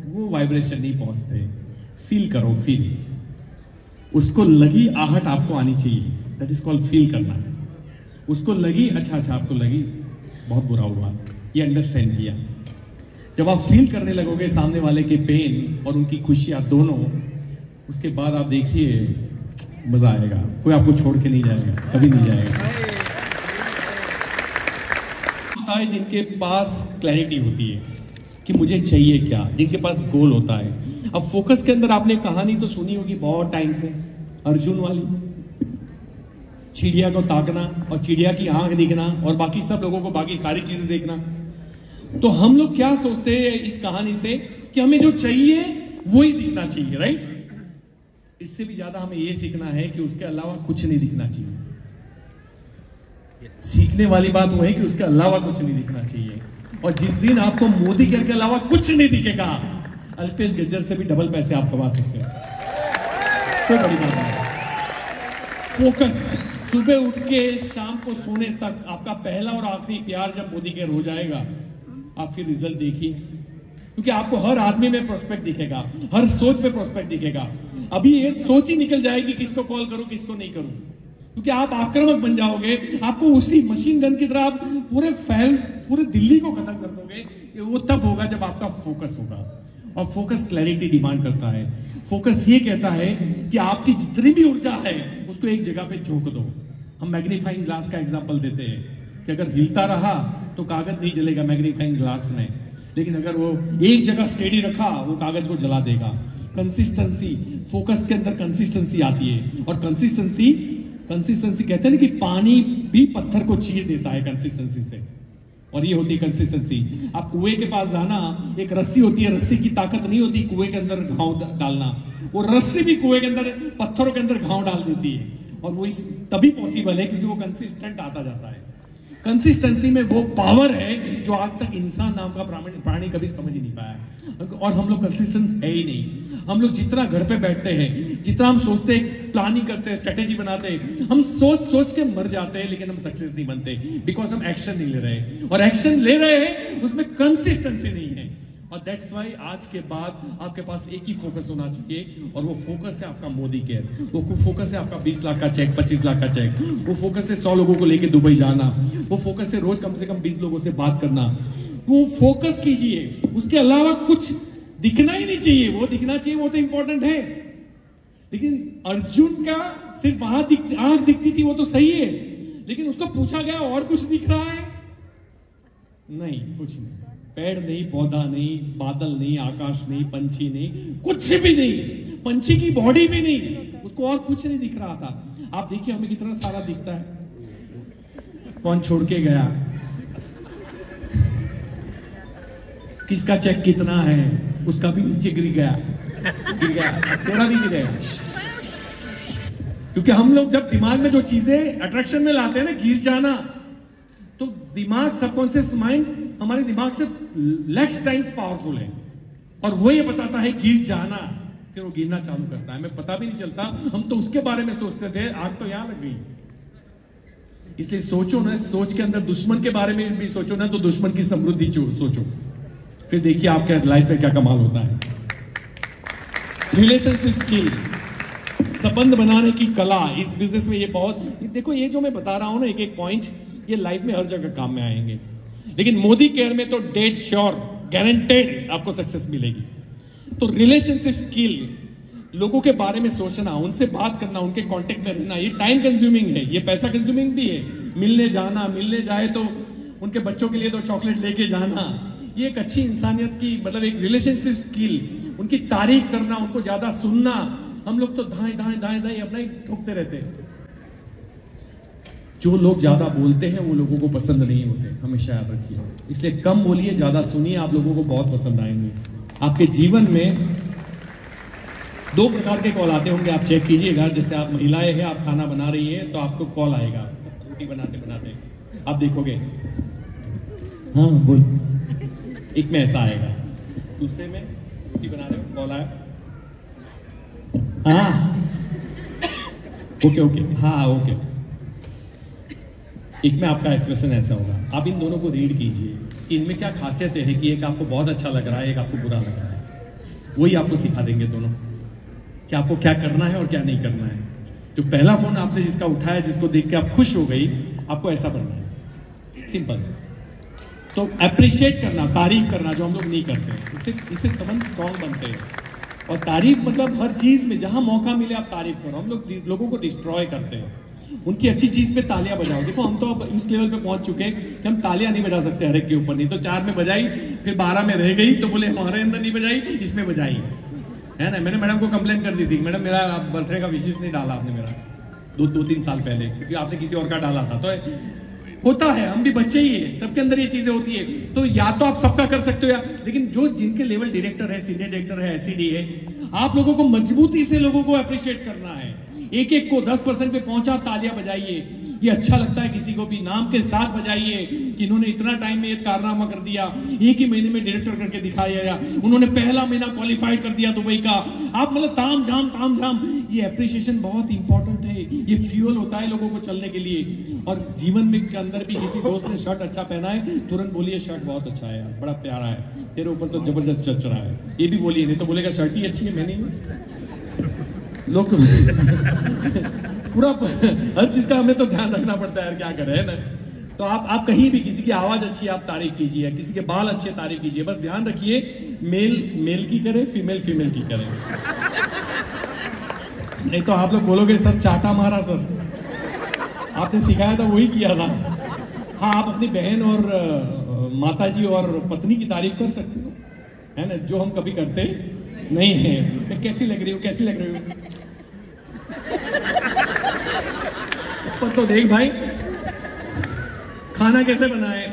वो वाइब्रेशन नहीं पहुंचते। फील करो, फील, उसको लगी आहट आपको आनी चाहिए, दैट इज कॉल्ड फील करना। उसको लगी अच्छा आपको लगी बहुत बुरा हुआ, ये अंडरस्टैंड किया। जब आप फील करने लगोगे सामने वाले के पेन और उनकी खुशियां दोनों, उसके बाद आप देखिए मजा आएगा। कोई आपको छोड़ के नहीं जाएगा, कभी नहीं जाएगा। होता है जिनके पास क्लैरिटी होती है, कि मुझे चाहिए क्या, जिनके पास गोल होता है। अब फोकस के अंदर आपने कहानी तो सुनी होगी बहुत टाइम से, अर्जुन वाली, चिड़िया को ताकना और चिड़िया की आंख दिखना और बाकी सब लोगों को बाकी सारी चीजें देखना। तो हम लोग क्या सोचते हैं इस कहानी से कि हमें जो चाहिए वो ही दिखना चाहिए, राइट? इससे भी ज्यादा हमें ये सीखना है कि उसके अलावा कुछ नहीं दिखना चाहिए। सीखने वाली बात वो है कि उसके अलावा कुछ नहीं दिखना चाहिए। और जिस दिन आपको मोदी केयर के अलावा कुछ नहीं दिखेगा, अल्पेश गज्जर से भी डबल पैसे आप कमा सकते हैं। कोई बड़ी बात नहीं। फोकस, सुबह उठ के शाम को सोने तक आपका पहला और आखिरी प्यार जब मोदी केयर हो जाएगा, आप फिर रिजल्ट देखिए, क्योंकि आपको हर आदमी में प्रोस्पेक्ट दिखेगा, हर सोच में प्रोस्पेक्ट दिखेगा। अभी ये सोच ही निकल जाएगी किसको कॉल करूं किसको नहीं करूं, क्योंकि आप आक्रामक बन जाओगे। आपको उसी मशीन गन की तरह आप पूरे दिल्ली को खत्म कर दोगे। वो तब होगा जब आपका फोकस होगा, और फोकस क्लैरिटी डिमांड करता है। फोकस ये कहता है कि आपकी जितनी भी ऊर्जा है उसको एक जगह पे झोंक दो। हम मैग्नीफाइंग ग्लास का एग्जांपल देते हैं कि अगर हिलता रहा तो कागज नहीं जलेगा मैग्नीफाइंग ग्लास में, लेकिन अगर वो एक जगह स्टेडी रखा वो कागज को जला देगा। कंसिस्टेंसी, फोकस के अंदर कंसिस्टेंसी आती है। और कंसिस्टेंसी कहते हैं ना कि पानी भी पत्थर को चीर देता है कंसिस्टेंसी से, और ये होती है कंसिस्टेंसी। आप कुएं के पास जाना, एक रस्सी होती है, रस्सी की ताकत नहीं होती कुएं के अंदर घाव डालना, वो रस्सी भी कुएं के अंदर पत्थरों के अंदर घाव डाल देती है। और वो तभी पॉसिबल है क्योंकि वो कंसिस्टेंट आता जाता है। कंसिस्टेंसी में वो पावर है जो आज तक इंसान नाम का प्राणी कभी समझ ही नहीं पाया। और हम लोग कंसिस्टेंट है ही नहीं। हम लोग जितना घर पे बैठते हैं, जितना हम सोचते हैं, प्लानिंग करते हैं, स्ट्रेटेजी बनाते हैं, हम सोच के मर जाते हैं, लेकिन हम सक्सेस नहीं बनते बिकॉज हम एक्शन नहीं ले रहे। और एक्शन ले रहे हैं उसमें कंसिस्टेंसी नहीं है। और दैट्स व्हाई आज के बाद आपके पास एक ही फोकस होना चाहिए, और वो फोकस है आपका मोदी केयर। वो फोकस है आपका 20 लाख का चेक, 25 लाख का चेक। वो फोकस है 100 लोगों को लेके दुबई जाना। वो फोकस है रोज कम से कम 20 लोगों से बात करना। वो फोकस कीजिए, उसके अलावा कुछ दिखना ही नहीं चाहिए। वो दिखना चाहिए, वो तो इंपॉर्टेंट है, लेकिन अर्जुन का सिर्फ आंख दिखती थी, वो तो सही है, लेकिन उसको पूछा गया और कुछ दिख रहा है? नहीं, कुछ नहीं। पेड़ नहीं, पौधा नहीं, बादल नहीं, आकाश नहीं, पंछी नहीं, कुछ भी नहीं। पंछी की बॉडी भी नहीं, उसको और कुछ नहीं दिख रहा था। आप देखिए हमें कितना सारा दिखता है। कौन छोड़ के गया, किसका चेक कितना है, उसका भी नीचे गिर गया, तेरा भी गिर गया। क्योंकि हम लोग जब दिमाग में जो चीजें अट्रैक्शन में लाते हैं ना, गिर जाना, तो दिमाग, सबकॉन्शियस माइंड हमारे दिमाग से लैक्स टाइम्स पावरफुल है, और वो ये बताता है गिर जाना, फिर वो गिरना चालू करता है। हमें पता भी नहीं चलता, हम तो उसके बारे में सोचते थे, आग तो यहां लग गई। इसलिए सोचो ना, सोच के अंदर दुश्मन के बारे में भी सोचो ना, तो दुश्मन की समृद्धि सोचो, फिर देखिए आपके लाइफ में क्या कमाल होता है। रिलेशनशिप स्किल, संबंध बनाने की कला, इस बिजनेस में ये बहुत, देखो ये जो मैं बता रहा हूं ना, एक एक पॉइंट, ये लाइफ में हर जगह काम में आएंगे, लेकिन मोदी केयर में तो डेड श्योर, गारंटेड आपको सक्सेस मिलेगी। तो रिलेशनशिप स्किल, लोगों के बारे में सोचना, उनसे बात करना, उनके कांटेक्ट में रहना, ये टाइम कंज्यूमिंग है, ये पैसा कंज्यूमिंग भी है। मिलने जाए तो उनके बच्चों के लिए तो चॉकलेट लेके जाना, ये एक अच्छी इंसानियत की, मतलब एक रिलेशनशिप स्किल। उनकी तारीफ करना, उनको ज्यादा सुनना। हम लोग तो दाएं अपना ही ठोकते रहते हैं। जो लोग ज्यादा बोलते हैं वो लोगों को पसंद नहीं होते, हमेशा याद रखिए। इसलिए कम बोलिए, ज्यादा सुनिए, आप लोगों को बहुत पसंद आएंगे। आपके जीवन में 2 प्रकार के कॉल आते होंगे, आप चेक कीजिएगा। जैसे आप महिलाएं हैं, आप खाना बना रही है, तो आपको कॉल आएगा, रोटी बनाते आप देखोगे, हाँ बोल, एक में ऐसा आएगा, दूसरे में रोटी बना रहे हो, कॉल आया, हाँ ओके, हाँ ओके। एक में आपका एक्सप्रेशन ऐसा होगा। आप इन दोनों को रीड कीजिए, इनमें क्या खासियत है कि एक आपको बहुत अच्छा लग रहा है, एक आपको बुरा लग रहा है। वही आपको सिखा देंगे दोनों कि आपको क्या करना है और क्या नहीं करना है। जो पहला फोन आपने जिसका उठाया, जिसको देख के आप खुश हो गई, आपको ऐसा बनना है, सिंपल। तो अप्रिशिएट करना, तारीफ करना, जो हम लोग नहीं करते, इससे संबंध स्ट्रॉन्ग बनते हैं। और तारीफ मतलब हर चीज में जहां मौका मिले आप तारीफ करो। हम लोग लोगों को डिस्ट्रॉय करते हैं। उनकी अच्छी चीज पे तालियां बजाओ। देखो हम तो अब इस लेवल पे पहुंच चुके हैं कि हम तालियां नहीं बजा सकते हर एक के ऊपर। नहीं तो 4 में बजाई, फिर 12 में रह गई तो बोले हमारे अंदर नहीं बजाई, इसमें बजाई, है ना। मैंने मैडम को कंप्लेन कर दी थी, मैडम मेरा बर्थडे का विशेष नहीं डाला आपने मेरा 2-3 साल पहले, क्योंकि आपने किसी और का डाला था। तो होता है, हम भी बच्चे ही है, सबके अंदर ये चीजें होती है। तो या तो आप सबका कर सकते हो या, लेकिन जो जिनके लेवल डायरेक्टर है, सीनियर डायरेक्टर है, एसईडी है, आप लोगों को मजबूती से लोगों को अप्रिशिएट करना है। एक एक को 10% पे पहुंचा, तालियां बजाइए। ये अच्छा लगता है किसी को भी, नाम के साथ बजाइए कि इन्होंने इतना टाइम में ये कारनामा कर दिया, एक ही महीने में डायरेक्टर करके दिखाया, उन्होंने पहला महीना क्वालिफाइड कर दिया दुबई का। आप मतलब ताम झाम, ये अप्रिशिएशन बहुत इंपॉर्टेंट है। ये फ्यूल होता है लोगों को चलने के लिए। और जीवन में के अंदर भी किसी दोस्त ने शर्ट अच्छा पहना है, तुरंत बोलिए शर्ट बहुत अच्छा है यार, बड़ा प्यारा है, तेरे ऊपर तो जबरदस्त चच रहा है, ये भी बोलिए। नहीं तो बोलेगा शर्ट ही अच्छी है, मैं नहीं। लोग पूरा हर चीज का हमें तो ध्यान रखना पड़ता है यार, क्या करें, है ना। तो आप कहीं भी किसी की आवाज अच्छी है आप तारीफ कीजिए, किसी के बाल अच्छे तारीफ कीजिए, बस ध्यान रखिए मेल की करे, फीमेल की करे। नहीं तो आप लोग बोलोगे सर चाटा मारा सर, आपने सिखाया था वही किया था। हाँ, आप अपनी बहन और माताजी और पत्नी की तारीफ कर सकते हो, है ना, जो हम कभी करते नहीं है। मैं कैसी लग रही हूँ, कैसी लग रही हूँ, ऊपर तो देख भाई, खाना कैसे बनाए,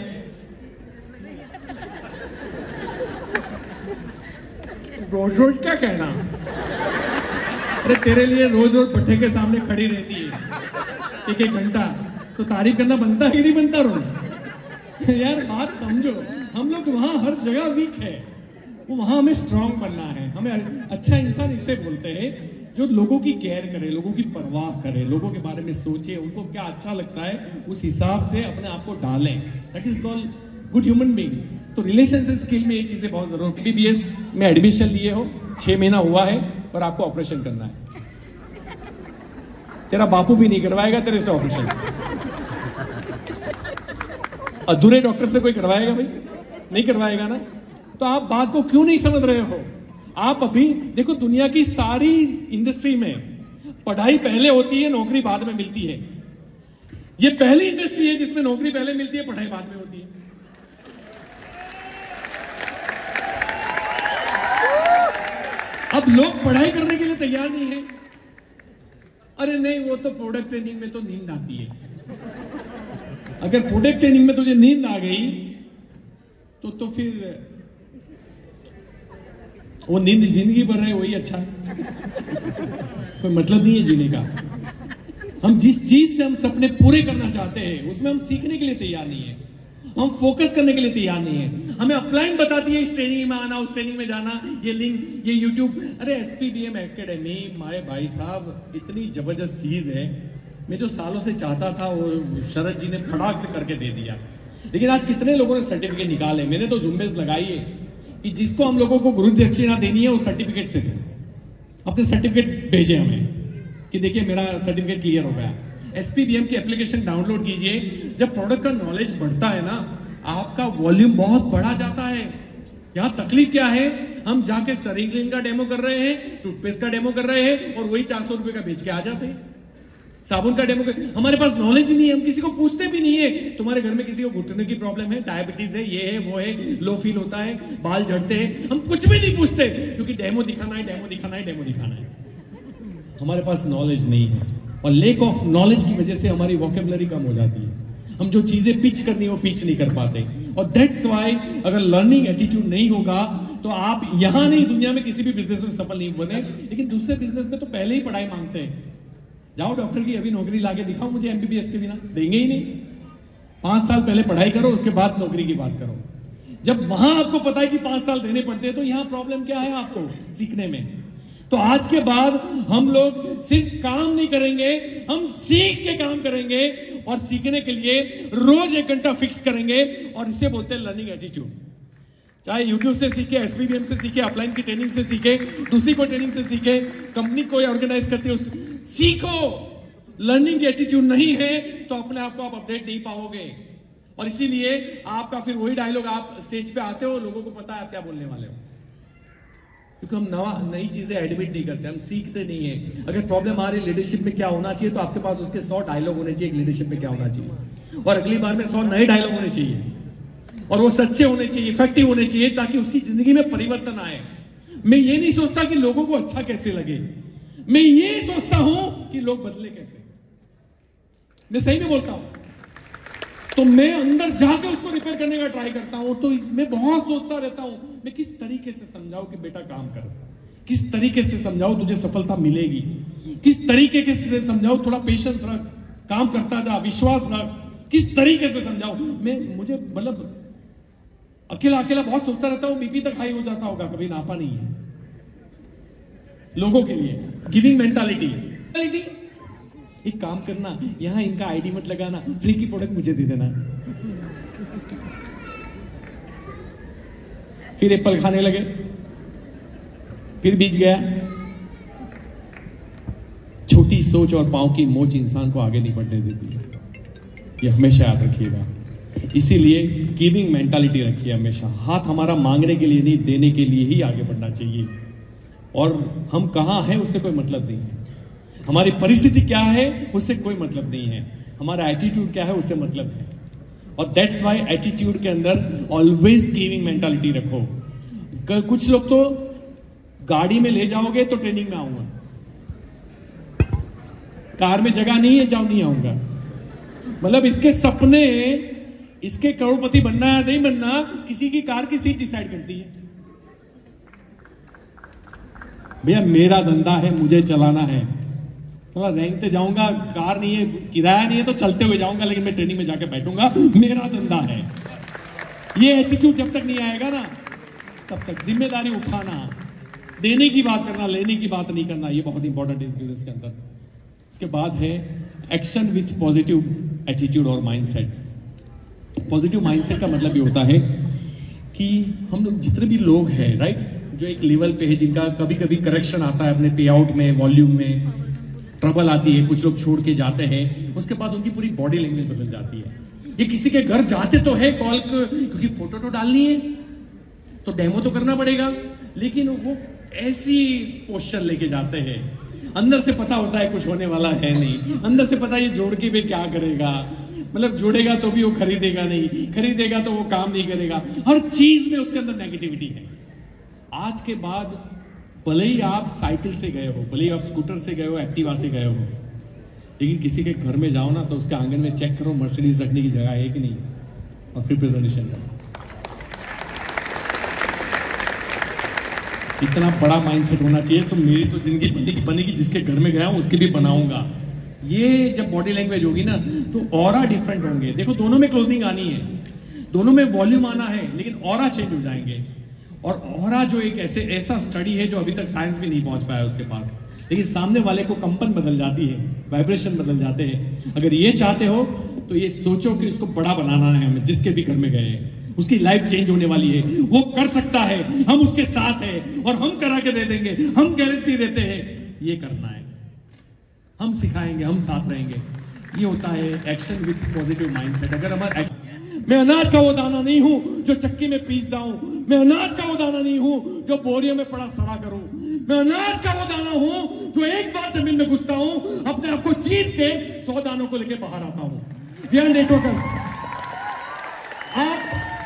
रोज रोज क्या कहना। अरे तेरे लिए रोज रोज भट्ठे के सामने खड़ी रहती है 1-1 घंटा, तो तारीफ करना बनता है कि नहीं बनता रोज? यार बात समझो, हम लोग वहां हर जगह वीक है, वहां हमें स्ट्रांग बनना है। हमें अच्छा इंसान इससे बोलते हैं जो लोगों की केयर करे, लोगों की परवाह करे, लोगों के बारे में सोचे, उनको क्या अच्छा लगता है उस हिसाब से अपने आप को डालें। That is called good human being. तो रिलेशनशिप स्किल में ये चीजें बहुत जरूरी। MBBS में एडमिशन लिए हो, 6 महीना हुआ है और आपको ऑपरेशन करना है, तेरा बापू भी नहीं करवाएगा तेरे से ऑपरेशन। अधूरे डॉक्टर से कोई करवाएगा भाई? नहीं करवाएगा ना। तो आप बात को क्यों नहीं समझ रहे हो? आप अभी देखो, दुनिया की सारी इंडस्ट्री में पढ़ाई पहले होती है, नौकरी बाद में मिलती है। ये पहली इंडस्ट्री है जिसमें नौकरी पहले मिलती है, पढ़ाई बाद में होती है। अब लोग पढ़ाई करने के लिए तैयार नहीं है। अरे नहीं, वो तो प्रोडक्ट ट्रेनिंग में तो नींद आती है। अगर प्रोडक्ट ट्रेनिंग में तुझे नींद आ गई तो फिर वो नींद जिंदगी भर रहे वही अच्छा है, कोई मतलब नहीं है जीने का। हम जिस चीज से हम सपने पूरे करना चाहते हैं उसमें हम सीखने के लिए तैयार नहीं है, हम फोकस करने के लिए तैयार नहीं है। हमें अपलाइन बताती है इस ट्रेनिंग में आना, उस ट्रेनिंग में जाना, ये लिंक, ये यूट्यूब। अरे SPBM एकेडमी मारे भाई साहब इतनी जबरदस्त चीज है, मैं जो सालों से चाहता था वो शरद जी ने फटाक से करके दे दिया। लेकिन आज कितने लोगों ने सर्टिफिकेट निकाले। मैंने तो झुंबेश लगाई है कि जिसको हम लोगों को गुरु दक्षिणा देनी है वो सर्टिफिकेट से दे, अपने सर्टिफिकेट भेजे हमें कि देखिए मेरा सर्टिफिकेट क्लियर हो गया। SPBM की एप्लीकेशन डाउनलोड कीजिए। जब प्रोडक्ट का नॉलेज बढ़ता है ना, आपका वॉल्यूम बहुत बढ़ा जाता है। यहां तकलीफ क्या है, हम जाके स्टरिंग क्लीन का डेमो कर रहे हैं, टूथपेस्ट का डेमो कर रहे हैं और वही 400 रुपए का बेच के आ जाते हैं। साबुन का डेमो हमारे पास नॉलेज ही नहीं है, हम किसी को पूछते भी नहीं है। तुम्हारे घर में किसी को घुटने की प्रॉब्लम है, डायबिटीज है, ये है, वो है, लो फील होता है, बाल झड़ते हैं, हम कुछ भी नहीं पूछते क्योंकि डेमो दिखाना है, डेमो दिखाना है, डेमो दिखाना है। हमारे पास नॉलेज नहीं है और लेक ऑफ नॉलेज की वजह से हमारी वोकेबुलरी कम हो जाती है। हम जो चीजें पिच करनी है वो पिच नहीं कर पाते। और दैट्स व्हाई अगर लर्निंग एटीट्यूड नहीं होगा तो आप यहां नहीं, दुनिया में किसी भी बिजनेस में सफल नहीं बने। लेकिन दूसरे बिजनेस में तो पहले ही पढ़ाई मांगते हैं। जाओ डॉक्टर की अभी नौकरी लाके दिखाओ मुझे, MBBS के बिना देंगे ही नहीं। 5 साल पहले पढ़ाई करो, उसके बाद नौकरी की बात करो। जब वहां आपको पता है कि 5 साल देने पड़ते हैं तो यहां प्रॉब्लम क्या है आपको सीखने में। तो आज के बाद हम लोग सिर्फ काम नहीं करेंगे, हम सीख के काम करेंगे और सीखने के लिए रोज 1 घंटा फिक्स करेंगे और इसे बोलते हैं लर्निंग एटीट्यूड। चाहे YouTube से सीखे, SPBM से सीखे, अपलाइन की ट्रेनिंग से सीखे, दूसरी कोई ट्रेनिंग से सीखे, कंपनी कोई ऑर्गेनाइज करती है सीखो। लर्निंग एटीट्यूड नहीं है तो अपने आप को आप अपडेट नहीं पाओगे। और इसीलिए आपका फिर वही डायलॉग, आप स्टेज पे आते हो, लोगों को पता है आप क्या बोलने वाले हो। क्योंकि हम नई चीजें एडमिट नहीं करते, हम सीखते नहीं है। अगर प्रॉब्लम आ रही लीडरशिप में क्या होना चाहिए, तो आपके पास उसके 100 डायलॉग होने चाहिए, लीडरशिप में क्या होना चाहिए, और अगली बार में 100 नए डायलॉग होने चाहिए, और वो सच्चे होने चाहिए, इफेक्टिव होने चाहिए, ताकि उसकी जिंदगी में परिवर्तन आए। मैं ये नहीं सोचता कि लोगों को अच्छा कैसे लगे, मैं ये सोचता हूं कि लोग बदले कैसे। मैं सही में बोलता हूं, तो मैं अंदर जाके उसको रिपेयर करने का ट्राई करता हूं। तो मैं बहुत सोचता रहता हूं, मैं किस तरीके से समझाऊं कि बेटा काम कर, किस तरीके से समझाऊं तुझे सफलता मिलेगी, किस तरीके से समझाऊं थोड़ा पेशेंस रख, काम करता जा, विश्वास रख, किस तरीके से समझाऊं। मुझे मतलब अकेला अकेला बहुत सोचता रहता हूं, बीपी तक हाई हो जाता होगा, कभी नापा नहीं है। लोगों के लिए गिविंग मेंटालिटी, एक काम करना, यहां इनका आईडी मत लगाना, फ्री की प्रोडक्ट मुझे दे देना। फिर एप्पल खाने लगे, फिर बीच गया। छोटी सोच और पांव की मोच इंसान को आगे नहीं बढ़ने देती है, ये हमेशा याद रखिएगा। इसीलिए गिविंग मेंटालिटी रखिए हमेशा। हाथ हमारा मांगने के लिए नहीं, देने के लिए ही आगे बढ़ना चाहिए। और हम कहां हैं उससे कोई मतलब नहीं है, हमारी परिस्थिति क्या है उससे कोई मतलब नहीं है, हमारा एटीट्यूड क्या है उससे मतलब है। और दैट्स वाई एटीट्यूड के अंदर ऑलवेज गिविंग मेंटालिटी रखो। कुछ लोग तो गाड़ी में ले जाओगे तो ट्रेनिंग में आऊंगा, कार में जगह नहीं है, जाओ नहीं आऊंगा। मतलब इसके सपने, इसके करोड़पति बनना या नहीं बनना किसी की कार की सीट डिसाइड करती है। भैया मेरा धंधा है, मुझे चलाना है, थोड़ा रेंगते जाऊंगा, कार नहीं है, किराया नहीं है तो चलते हुए जाऊंगा, लेकिन मैं ट्रेनिंग में जाके बैठूंगा, मेरा धंधा है। ये एटीट्यूड जब तक नहीं आएगा ना, तब तक जिम्मेदारी उठाना, देने की बात करना, लेने की बात नहीं करना, ये बहुत इंपॉर्टेंट है इस बिजनेस के अंदर। उसके बाद है एक्शन विथ पॉजिटिव एटीट्यूड और माइंडसेट। पॉजिटिव माइंडसेट का मतलब ये होता है कि हम लोग जितने भी लोग हैं, राइट, जो एक लेवल पे है, जिनका कभी कभी करेक्शन आता है अपने पे आउट में, वॉल्यूम में ट्रबल आती है, कुछ लोग छोड़ के जाते हैं, उसके बाद उनकी पूरी बॉडी लैंग्वेज बदल जाती है। ये किसी के घर जाते तो है कॉल, क्योंकि फोटो तो डालनी है, तो डेमो तो करना पड़ेगा, लेकिन वो ऐसी पोस्चर लेके जाते हैं, अंदर से पता होता है कुछ होने वाला है नहीं, अंदर से पता है ये जोड़ के भी क्या करेगा, मतलब जोड़ेगा तो भी वो खरीदेगा नहीं, खरीदेगा तो वो काम नहीं करेगा, हर चीज में उसके अंदर नेगेटिविटी है। आज के बाद भले ही आप साइकिल से गए हो, भले ही आप स्कूटर से गए हो, एक्टिवा से गए हो, लेकिन किसी के घर में जाओ ना तो उसके आंगन में चेक करो मर्सिडीज रखने की जगह है कि नहीं, और फिर प्रेजेंटेशन करो। इतना बड़ा माइंडसेट होना चाहिए। तो मेरी तो जिंदगी बनेगी, जिसके घर में गया हूं उसके भी बनाऊंगा। ये जब बॉडी लैंग्वेज होगी ना तो ऑरा डिफरेंट होंगे। देखो दोनों में क्लोजिंग आनी है, दोनों में वॉल्यूम आना है, लेकिन ऑरा चेंज हो जाएंगे। और ऑरा जो एक ऐसा स्टडी है जो अभी तक साइंस भी नहीं पहुंच पाया उसके पास, लेकिन सामने वाले को कंपन बदल जाती है, वाइब्रेशन बदल जाते हैं। अगर ये चाहते हो तो ये सोचो कि इसको बड़ा बनाना है हमें, जिसके भी घर में गए उसकी लाइफ चेंज होने वाली है, वो कर सकता है, हम उसके साथ हैं और हम करा के दे देंगे, हम गारंटी देते हैं। ये करना है, हम सिखाएंगे, हम साथ रहेंगे। ये होता है एक्शन विथ पॉजिटिव माइंडसेट। अगर हमारा मैं अनाज का वो दाना नहीं हूं जो चक्की में पीस जाऊं, मैं अनाज का वो दाना नहीं हूं जो बोरियों में पड़ा सड़ा करूं, मैं अनाज का वो दाना हूं जो एक बार जमीन में घुसता हूं, अपने आप को चीर के 100 दानों को लेके बाहर आता हूं। ध्यान दे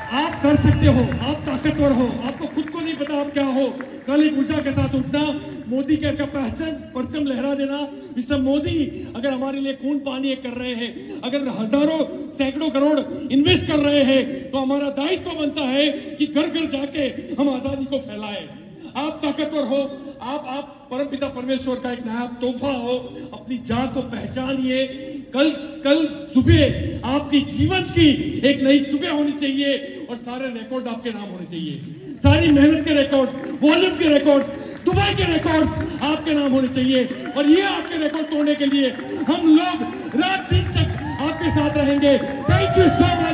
आप कर सकते हो, आप ताकतवर हो, आपको खुद को नहीं पता आप क्या हो। कल एक ऊर्जा के साथ उठना, मोदी के परचम लहरा देना। मिस्टर मोदी अगर हमारे लिए खून पानी कर रहे हैं, अगर हजारों सैकड़ों करोड़ इन्वेस्ट कर रहे हैं, तो हमारा दायित्व बनता है कि घर घर जाके हम आजादी को फैलाएं। आप ताकतवर हो, आप परमपिता परमेश्वर का एक नया तोहफा हो, अपनी जान को पहचानिए। कल सुबह आपकी जीवन की एक नई सुबह होनी चाहिए और सारे रिकॉर्ड आपके नाम होने चाहिए। सारी मेहनत के रिकॉर्ड, वॉल्यूम के रिकॉर्ड, दुबई के रिकॉर्ड आपके नाम होने चाहिए। और ये आपके रिकॉर्ड तोड़ने के लिए हम लोग रात दिन तक आपके साथ रहेंगे। Thank you so much.